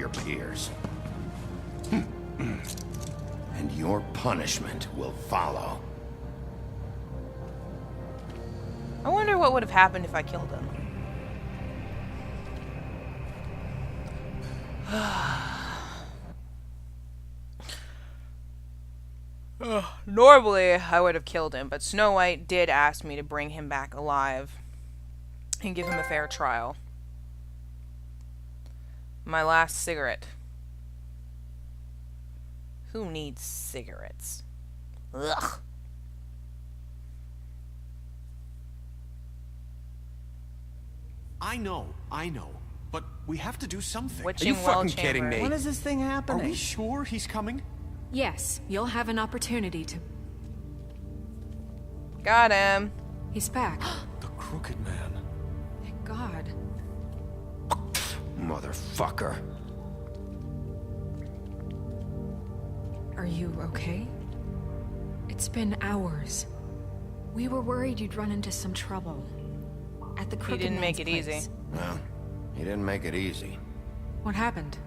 your peers. And your punishment will follow. I wonder what would have happened if I killed him. Normally, I would have killed him, but Snow White did ask me to bring him back alive and give him a fair trial. My last cigarette. Who needs cigarettes? Ugh. I know. But we have to do something. Witching Are you Well fucking kidding Chamber. me? When is this thing Are happening? we sure he's coming? Yes, you'll have an opportunity to... Got him. He's back. The Crooked Man. Thank God. Motherfucker. Are you okay? It's been hours. We were worried you'd run into some trouble. At the Crooked didn't make Man's it easy. place. Well, he didn't make it easy. What happened?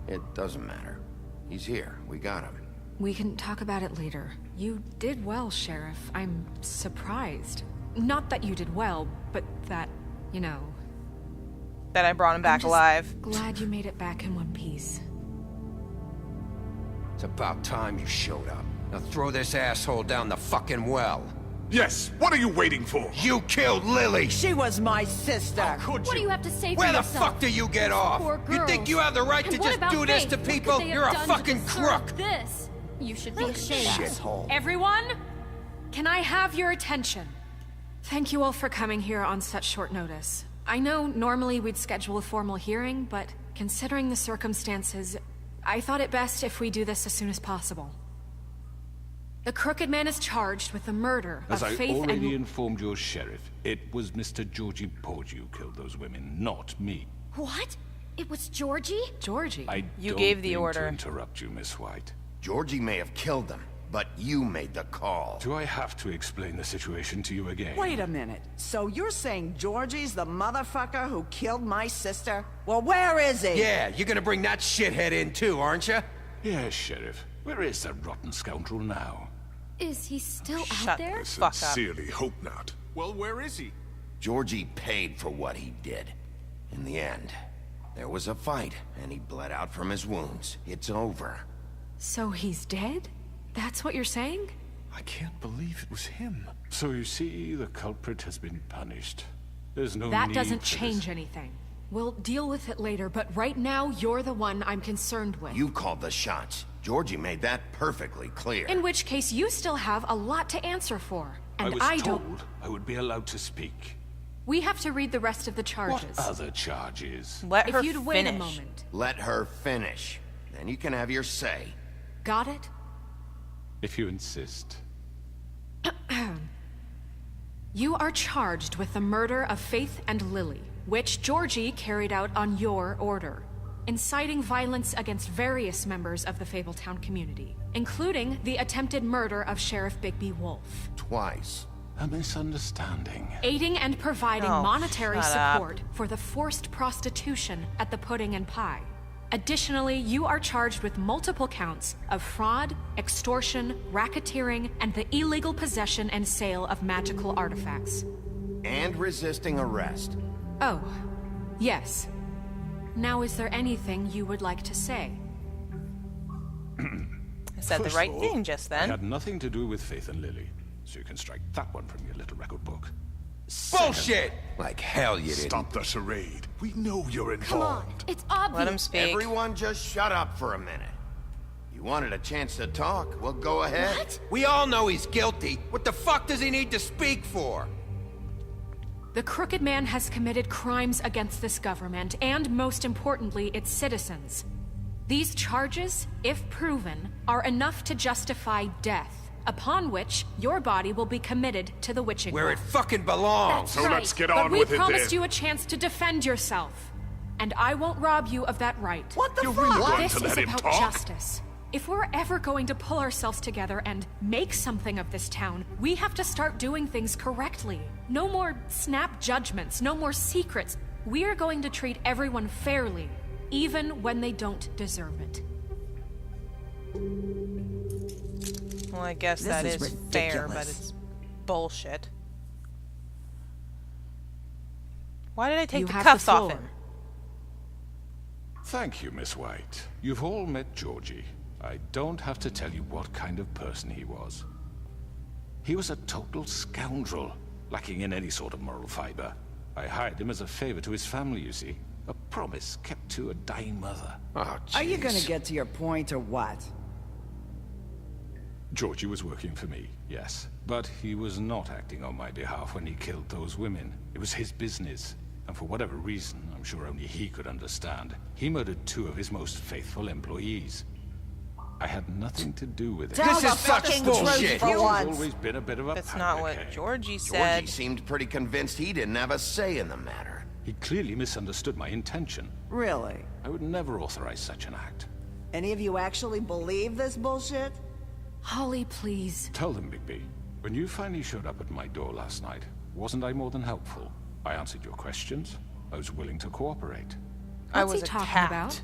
It doesn't matter. He's here. We got him. We can talk about it later. You did well, Sheriff. I'm surprised. Not that you did well, but that, you know... That I brought him back I'm just alive. glad you made it back in one piece. It's about time you showed up. Now throw this asshole down the fucking well. Yes, what are you waiting for? You killed Lily! She was my sister. Could What do you have to say for Where the yourself? fuck do you get off? Poor You think girls. you have the right And to what just about do this Faith? to What could people? they have You're a done to fucking deserve crook! This. You should be ashamed. Shithole. Everyone, can I have your attention? Thank you all for coming here on such short notice. I know normally we'd schedule a formal hearing, but considering the circumstances, I thought it best if we do this as soon as possible. The Crooked Man is charged with the murder As of I Faith already and... informed your sheriff, it was Mr. Georgie Porgy who killed those women, not me. What? It was Georgie? Georgie. You don't gave the mean order. to interrupt you, Miss White. Georgie may have killed them, but you made the call. Do I have to explain the situation to you again? Wait a minute. So you're saying Georgie's the motherfucker who killed my sister? Well, where is he? Yeah, you're gonna bring that shithead in too, aren't you? Yes, Sheriff. Where is that rotten scoundrel now? Is he still Shut out there? the fuck up. Sincerely hope not. Well, where is he? Georgie paid for what he did. In the end, there was a fight, and he bled out from his wounds. It's over. So he's dead? That's what you're saying? I can't believe it was him. So you see, the culprit has been punished. There's no That need doesn't for change this. anything. We'll deal with it later, but right now, you're the one I'm concerned with. You called the shots. Georgie made that perfectly clear. In which case, you still have a lot to answer for. And I was don't... told I would be allowed to speak. We have to read the rest of the charges. What other charges? Let her If you'd wait a finish. moment. Let her finish. Then you can have your say. Got it? If you insist. You are charged with the murder of Faith and Lily, which Georgie carried out on your order, inciting violence against various members of the Fabletown community, including the attempted murder of Sheriff Bigby Wolf, Twice. A misunderstanding. aiding and providing Oh, monetary shut up. support for the forced prostitution at the Pudding and Pie. Additionally, you are charged with multiple counts of fraud, extortion, racketeering, and the illegal possession and sale of magical artifacts. And resisting arrest. Oh, yes. Now, is there anything you would like to say? I said the First right of all, thing just I then. had nothing to do with Faith and Lily, so you can strike that one from your little record book. Bullshit! Like hell you didn't. Stop the charade. We know you're Come on. involved. It's obvious. Let him speak. Everyone just shut up for a minute. You wanted a chance to talk? Well, go ahead. What? We all know he's guilty. What the fuck does he need to speak for? The Crooked Man has committed crimes against this government, and most importantly, its citizens. These charges, if proven, are enough to justify death, upon which your body will be committed to the witching Where well. it fucking belongs. That's So let's get But on we with it promised then. you a chance to defend yourself, and I won't rob you of that right. What the You're fuck? really going This to is let him about talk? justice. If we're ever going to pull ourselves together and make something of this town, we have to start doing things correctly. No more snap judgments, no more secrets. We are going to treat everyone fairly. even when they don't deserve it. Well, I guess This that is is fair, ridiculous. but it's bullshit. Why did I take You the have cuffs the off floor. him? Thank you, Miss White. You've all met Georgie. I don't have to tell you what kind of person he was. He was a total scoundrel, lacking in any sort of moral fiber. I hired him as a favor to his family, you see. A promise kept to a dying mother. Oh, Are you gonna jeez. get to your point or what? Georgie was working for me, yes. But he was not acting on my behalf when he killed those women. It was his business. And for whatever reason, I'm sure only he could understand, he murdered 2 of his most faithful employees. I had nothing to do with it. Tell This the is such fucking bullshit. truth for Georgie's once. always been a bit of a That's not what powder keg. Georgie Georgie said. seemed pretty convinced he didn't have a say in the matter. He clearly misunderstood my intention. Really? I would never authorize such an act. Any of you actually believe this bullshit? Holly, please. Tell them, Bigby. When you finally showed up at my door last night, wasn't I more than helpful? I answered your questions. I was willing to cooperate. I What's was he talking attacked. about?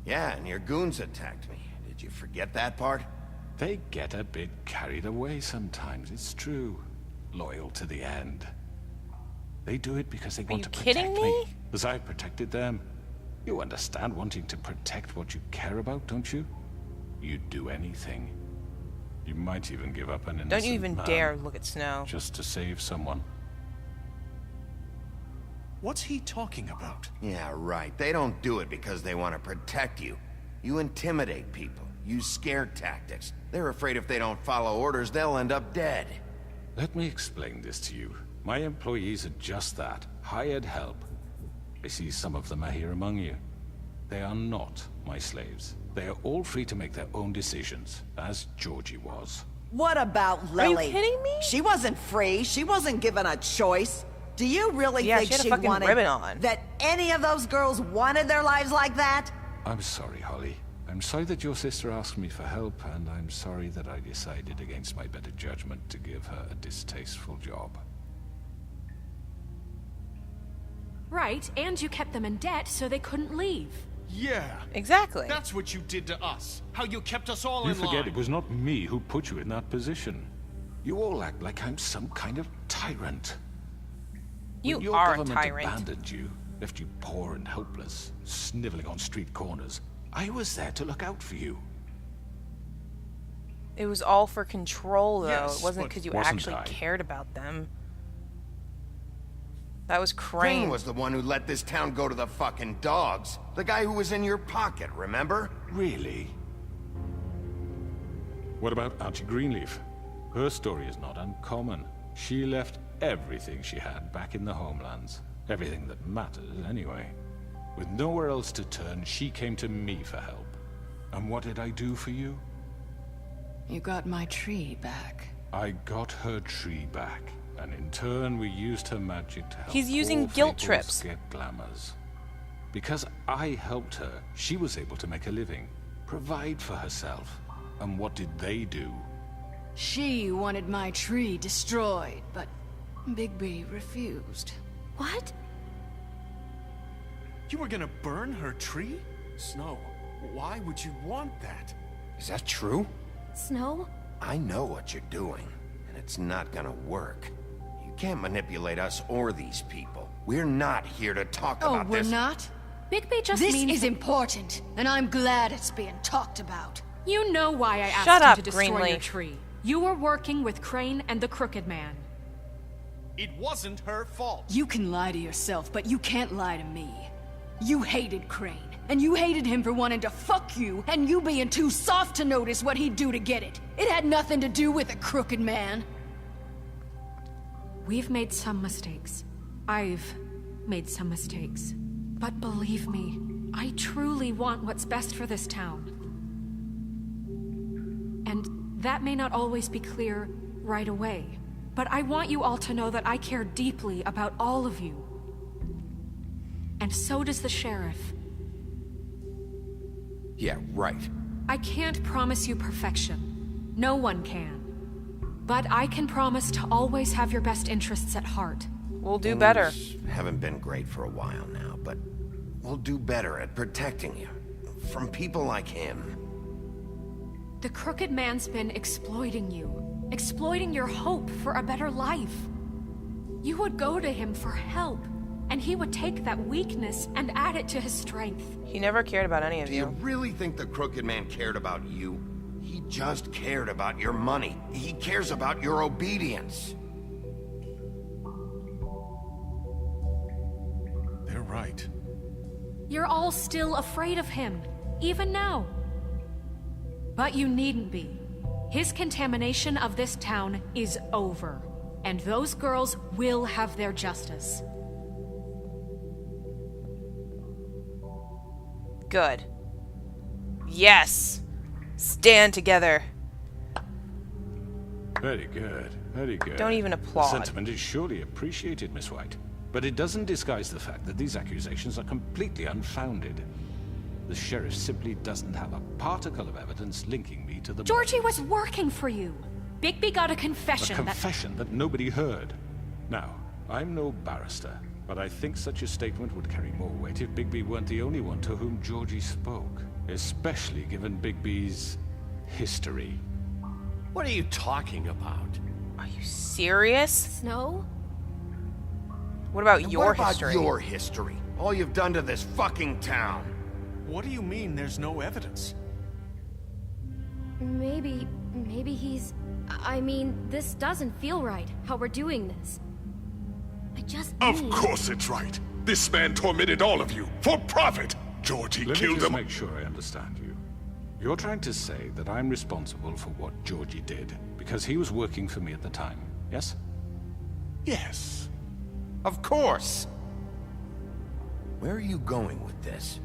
Yeah, and your goons attacked me. Did you forget that part? They get a bit carried away sometimes, it's true. Loyal to the end. They do it because they want you to kidding protect me? as I protected them. You understand wanting to protect what you care about, don't you? You'd do anything. You might even give up an innocent Don't you even man dare look at Snow. just to save someone. What's he talking about? Yeah, right. They don't do it because they want to protect you. You intimidate people. Use scare tactics. They're afraid if they don't follow orders, they'll end up dead. Let me explain this to you. My employees are just that, hired help. I see some of them are here among you. They are not my slaves. They are all free to make their own decisions, as Georgie was. What about Are you Lily? kidding me? She wasn't free. She wasn't given a choice. Do you really Yeah, think she had a she fucking wanted ribbon on. that any of those girls wanted their lives like that? I'm sorry, Holly. I'm sorry that your sister asked me for help, and I'm sorry that I decided against my better judgment to give her a distasteful job. Right, and you kept them in debt so they couldn't leave. Yeah. Exactly. That's what you did to us. How you kept us all You in line. forget it was not me who put you in that position. You all act like I'm some kind of tyrant. You When your are a government tyrant. abandoned you, left you poor and helpless, sniveling on street corners, I was there to look out for you. It was all for control, though. Yes, It wasn't but because you wasn't actually I? cared about them. That was Crane Crane. was the one who let this town go to the fucking dogs. The guy who was in your pocket, remember? Really? What about Auntie Greenleaf? Her story is not uncommon. She left everything she had back in the homelands. Everything that matters, anyway. With nowhere else to turn, she came to me for help. And what did I do for you? You got my tree back. I got her tree back, and in turn we used her magic to help He's using poor guilt fables trips. get glamours. Because I helped her, she was able to make a living, provide for herself. And what did they do? She wanted my tree destroyed, but Bigby refused. What? You were gonna burn her tree? Snow, why would you want that? Is that true? Snow? I know what you're doing, and it's not gonna work. You can't manipulate us or these people. We're not here to talk Oh, about we're this. not? Bigby just This means is important, and I'm glad it's being talked about. You know why I asked Shut you up, to destroy your Greenleaf. tree. You were working with Crane and the Crooked Man. It wasn't her fault. You can lie to yourself, but you can't lie to me. You hated Crane, and you hated him for wanting to fuck you, and you being too soft to notice what he'd do to get it. It had nothing to do with the Crooked Man. We've made some mistakes. I've made some mistakes. But believe me, I truly want what's best for this town. And that may not always be clear right away. But I want you all to know that I care deeply about all of you. And so does the sheriff. Yeah, right. I can't promise you perfection. No one can. But I can promise to always have your best interests at heart. We'll do better. Haven't been great for a while now, but will do better at protecting you from people like him. The Crooked Man's been exploiting you. Exploiting your hope for a better life. You would go to him for help, and he would take that weakness and add it to his strength. He never cared about any of Do you you. really think the Crooked Man cared about you? He just cared about your money. He cares about your obedience. They're right. You're all still afraid of him, even now. But you needn't be. His contamination of this town is over, and those girls will have their justice. Good. Yes! Stand together. Very good, very good. Don't even The applaud. sentiment is surely appreciated, Miss White. But it doesn't disguise the fact that these accusations are completely unfounded. The sheriff simply doesn't have a particle of evidence linking me to the... Georgie was working for you. Bigby got a A confession confession that nobody heard. Now, I'm no barrister, but I think such a statement would carry more weight if Bigby weren't the only one to whom Georgie spoke. Especially given Bigby's history. What are you talking about? Are you serious? Snow? What about And your what about history? your history? All you've done to this fucking town. What do you mean there's no evidence? Maybe he's... I mean, this doesn't feel right, how we're doing this. I just Of need... course it's right. This man tormented all of you for profit. Georgie Let me killed just them. make sure I understand you. You're trying to say that I'm responsible for what Georgie did because he was working for me at the time, yes? Yes. Of course. Where are you going with this?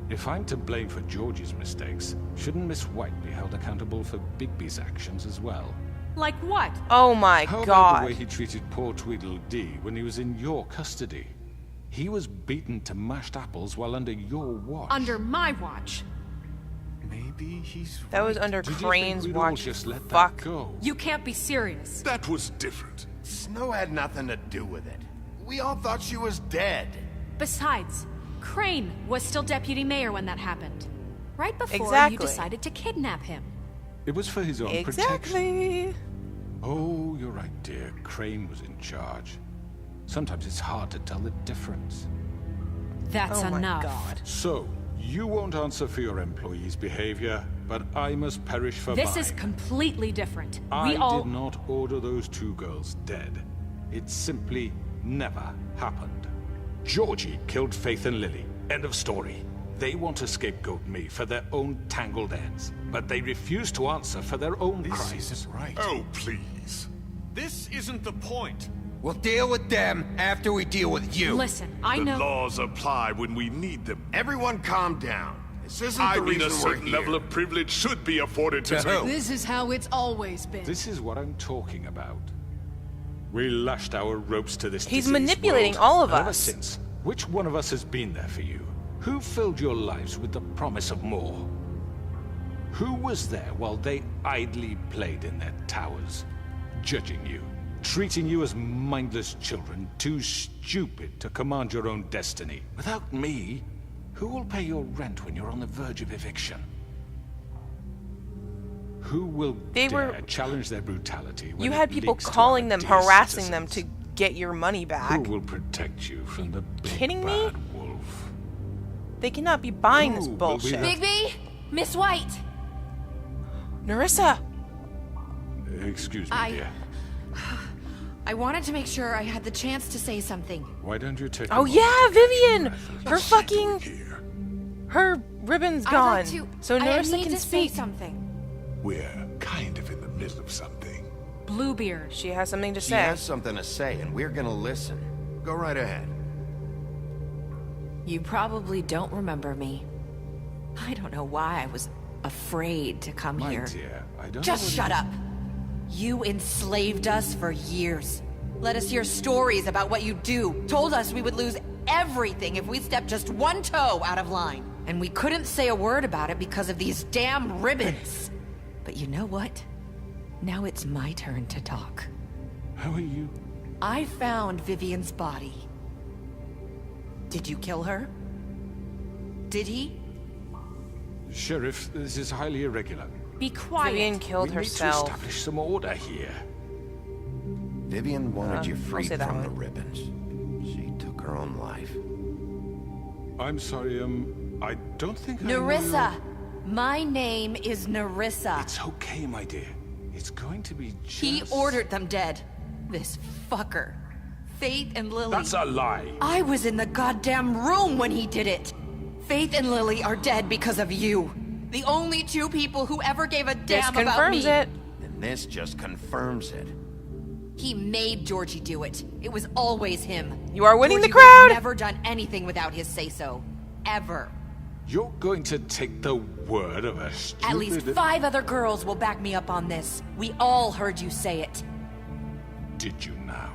If I'm to blame for Georgie's mistakes, shouldn't Miss White be held accountable for Bigby's actions as well? Like what? Oh my How about god. the way he treated poor Tweedledee when he was in your custody? He was beaten to mashed apples while under your watch. Under my watch. Maybe he's That was right. under Did you Crane's think we'd all watch. just let Fuck. that go? You can't be serious. That was different. Snow had nothing to do with it. We all thought she was dead. Besides, Crane was still deputy mayor when that happened. Right before Exactly. you decided to kidnap him. It was for his own protection. Exactly. Oh, you're right, dear. Crane was in charge. Sometimes it's hard to tell the difference. That's Oh my enough. god. So, you won't answer for your employees' behavior, but I must perish for This mine. is completely different. I We all... did not order those two girls dead. It simply never happened. Georgie killed Faith and Lily. End of story. They want to scapegoat me for their own tangled ends, but they refuse to answer for their own This crimes. isn't right. Oh, please. This isn't the point. We'll deal with them after we deal with you. Listen, I The know... laws apply when we need them. Everyone calm down. This isn't I the mean, reason a we're certain here. level of privilege should be afforded to To who? This is how it's always been. This is what I'm talking about. We lashed our ropes to this He's diseased manipulating world, all of and ever us. since, which one of us has been there for you? Who filled your lives with the promise of more? Who was there while they idly played in their towers, judging you, treating you as mindless children, too stupid to command your own destiny? Without me, who will pay your rent when you're on the verge of eviction? Who will They dare were- challenge their brutality when You it had people leaks to calling our them, dear harassing them to citizens? get your money Who back. will protect you from the big Kidding me? bad wolf? They cannot be buying this Who will be bullshit. the- Bigby? Miss White! Narissa! Excuse me, I- dear. I wanted to make sure I had the chance to say something. Why don't you take? Oh a yeah, moment to Vivian! breath and Her listen? fucking... Here, Her ribbon's I'd gone. like to... So I Narissa need can to say speak. something. we're kind of in the middle of something. Bluebeard. She has something to She say. has something to say, and we're gonna listen. Go right ahead. You probably don't remember me. I don't know why I was afraid to come My here. dear, I don't. Just know shut what up. You enslaved us for years. Let us hear stories about what you do. Told us we would lose everything if we stepped just one toe out of line. And we couldn't say a word about it because of these damn ribbons. But you know what? Now it's my turn to talk. How are you? I found Vivian's body. Did you kill her? Did he? Sheriff, this is highly irregular. Be quiet. Vivian killed We herself. need to establish some order here. Vivian wanted you I'll freed say that from the one. ribbons. She took her own life. I'm sorry, I don't think Nerissa! My name is Nerissa. It's okay, my dear. It's going to be just... He ordered them dead. This fucker. Faith and Lily. That's a lie. I was in the goddamn room when he did it. Faith and Lily are dead because of you. The only two people who ever gave a This damn about confirms me. it. And this just confirms it. He made Georgie do it. It was always him. You are winning the Georgie would have crowd. never done anything without his say-so. Ever. You're going to take the word of a stupid... At least 5 other girls will back me up on this. We all heard you say it. Did you now?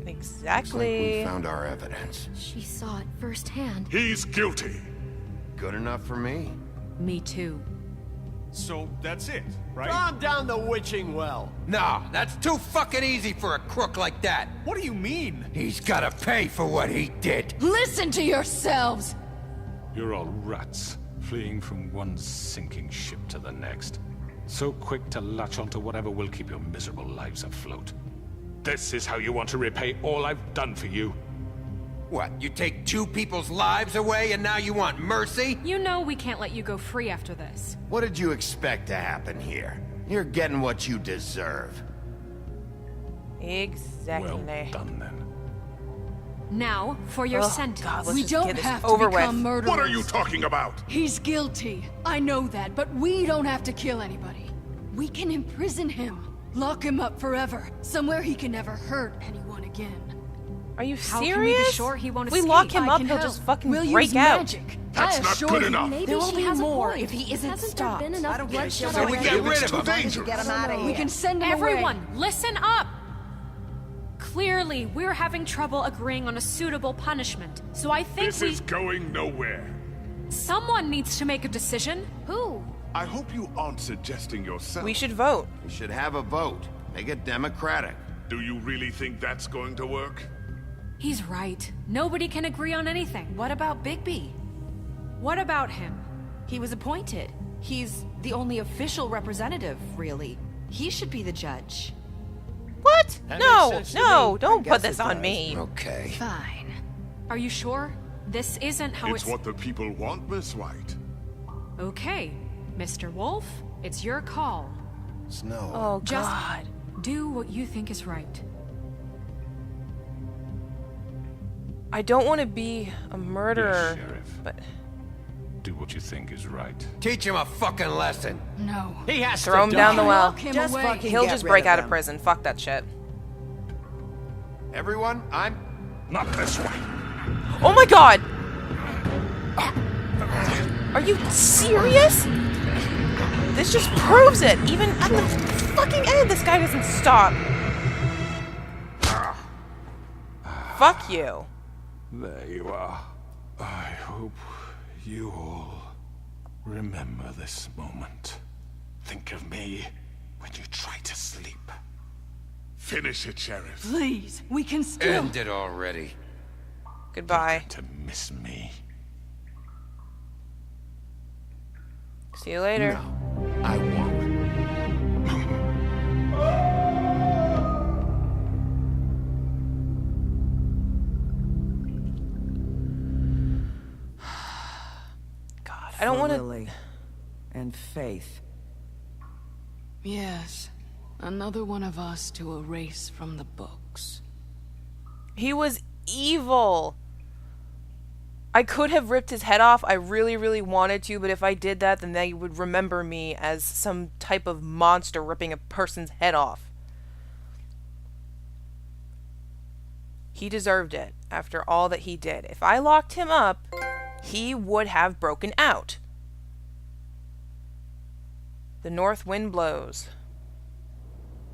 Looks like we Exactly. found our evidence. She saw it firsthand. He's guilty. Good enough for me. Me too. So that's it, right? Calm down the witching well. No, that's too fucking easy for a crook like that. What do you mean? He's gotta pay for what he did. Listen to yourselves! You're all rats, fleeing from one sinking ship to the next. So quick to latch onto whatever will keep your miserable lives afloat. This is how you want to repay all I've done for you? What, you take 2 people's lives away and now you want mercy? You know we can't let you go free after this. What did you expect to happen here? You're getting what you deserve. Exactly. Well done, then. Now, for your Oh, sentence. God, let's We just don't get this have to over become with. murderers. What are you talking about? He's guilty. I know that, but we don't have to kill anybody. We can imprison him. Lock him up forever. Somewhere he can never hurt anyone again. Are you How serious? can we be sure he won't If we escape? lock him I up, can he'll help. just fucking We'll break use out. magic. That's I not assure good you. enough. Maybe There will she be has more a point. if he isn't Hasn't stopped. there been enough I don't get it. bloodshed So we already? get rid of It's too him. dangerous. Get him out of here. We can send him away. Everyone, listen up! Clearly, we're having trouble agreeing on a suitable punishment. So I think This is going nowhere. someone needs to make a decision. Who? I hope you aren't suggesting yourself. We should vote. We should have a vote. Make it democratic. Do you really think that's going to work? He's right. Nobody can agree on anything. What about Bigby? What about him? He was appointed. He's the only official representative, really. He should be the judge. What? That No, makes sense to no, me. don't I put guess this it on does. me. Okay. Fine. Are you sure? This isn't how It's what the people want, Miss White. Okay, Mr. Wolf, it's your call. Snow. Oh, Just God. do what you think is right. I don't want to be a murderer, Yes, Sheriff. but Do what you think is right. Teach him a fucking lesson. No. He has throw him to down the die. well. Lock him Just away. fucking He'll get just rid break of out of him. prison. Fuck that shit. Everyone, I'm... Not this way. Oh my God! Are you serious? This just proves it. Even at the fucking end, this guy doesn't stop. Fuck you. There you are. I hope you all remember this moment. Think of me when you try to sleep. Finish it, Sheriff. Please, we can still. End it already. Goodbye. To miss me. See you later. No, I won't. God, I don't want to. Lily and Faith. Yes. Another one of us to erase from the books. He was evil. I could have ripped his head off. I really, really wanted to, but if I did that, then they would remember me as some type of monster ripping a person's head off. He deserved it after all that he did. If I locked him up, he would have broken out. The north wind blows.